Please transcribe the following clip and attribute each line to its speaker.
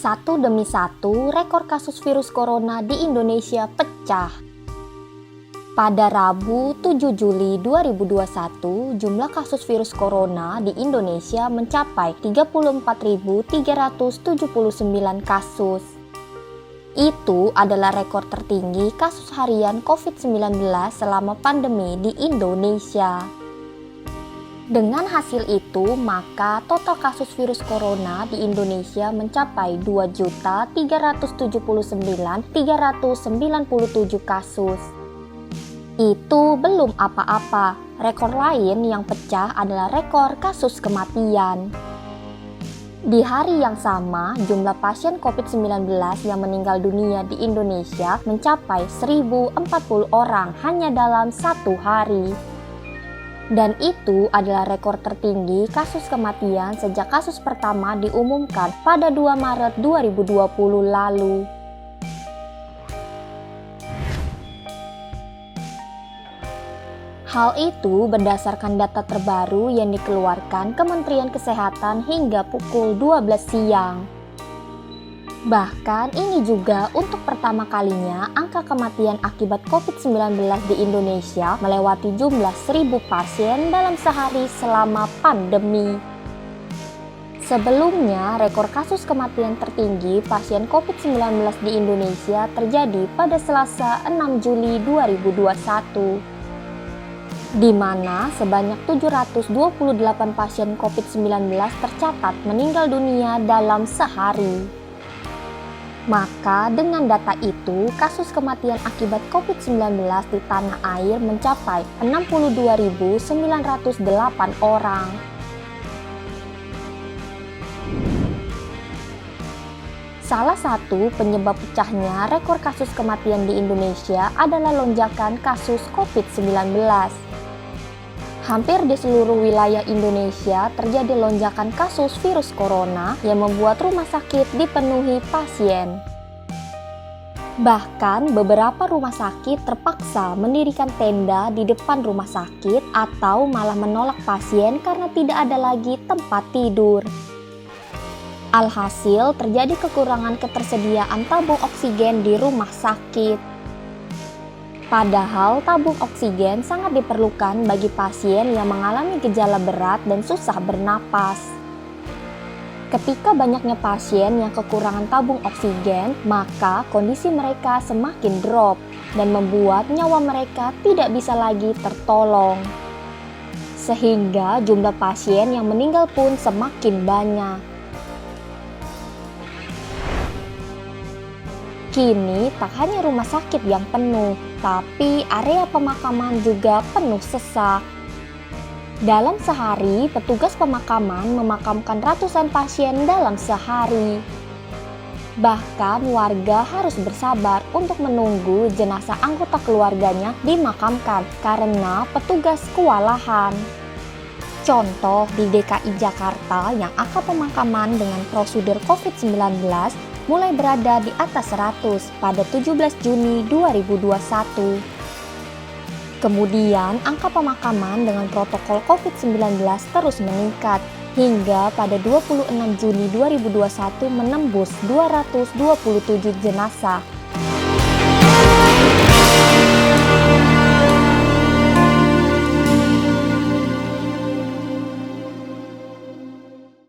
Speaker 1: Satu demi satu, rekor kasus virus corona di Indonesia pecah. Pada Rabu 7 Juli 2021, jumlah kasus virus corona di Indonesia mencapai 34.379 kasus. Itu adalah rekor tertinggi kasus harian COVID-19 selama pandemi di Indonesia. Dengan hasil itu, maka total kasus virus corona di Indonesia mencapai 2.379.397 kasus. Itu belum apa-apa. Rekor lain yang pecah adalah rekor kasus kematian. Di hari yang sama, jumlah pasien COVID-19 yang meninggal dunia di Indonesia mencapai 1.040 orang hanya dalam satu hari. Dan itu adalah rekor tertinggi kasus kematian sejak kasus pertama diumumkan pada 2 Maret 2020 lalu. Hal itu berdasarkan data terbaru yang dikeluarkan Kementerian Kesehatan hingga pukul 12 siang. Bahkan ini juga untuk pertama kalinya angka kematian akibat COVID-19 di Indonesia melewati jumlah 1.000 pasien dalam sehari selama pandemi. Sebelumnya, rekor kasus kematian tertinggi pasien COVID-19 di Indonesia terjadi pada Selasa 6 Juli 2021. Di mana sebanyak 728 pasien COVID-19 tercatat meninggal dunia dalam sehari. Maka dengan data itu, kasus kematian akibat COVID-19 di tanah air mencapai 62.908 orang. Salah satu penyebab pecahnya rekor kasus kematian di Indonesia adalah lonjakan kasus COVID-19. Hampir di seluruh wilayah Indonesia terjadi lonjakan kasus virus corona yang membuat rumah sakit dipenuhi pasien. Bahkan beberapa rumah sakit terpaksa mendirikan tenda di depan rumah sakit atau malah menolak pasien karena tidak ada lagi tempat tidur. Alhasil terjadi kekurangan ketersediaan tabung oksigen di rumah sakit. Padahal tabung oksigen sangat diperlukan bagi pasien yang mengalami gejala berat dan susah bernapas. Ketika banyaknya pasien yang kekurangan tabung oksigen, maka kondisi mereka semakin drop dan membuat nyawa mereka tidak bisa lagi tertolong. Sehingga jumlah pasien yang meninggal pun semakin banyak. Kini tak hanya rumah sakit yang penuh, tapi area pemakaman juga penuh sesak. Dalam sehari, petugas pemakaman memakamkan ratusan pasien dalam sehari. Bahkan warga harus bersabar untuk menunggu jenazah anggota keluarganya dimakamkan karena petugas kewalahan. Contoh di DKI Jakarta yang angka pemakaman dengan prosedur COVID-19 mulai berada di atas 100 pada 17 Juni 2021. Kemudian, angka pemakaman dengan protokol COVID-19 terus meningkat hingga pada 26 Juni 2021 menembus 227 jenazah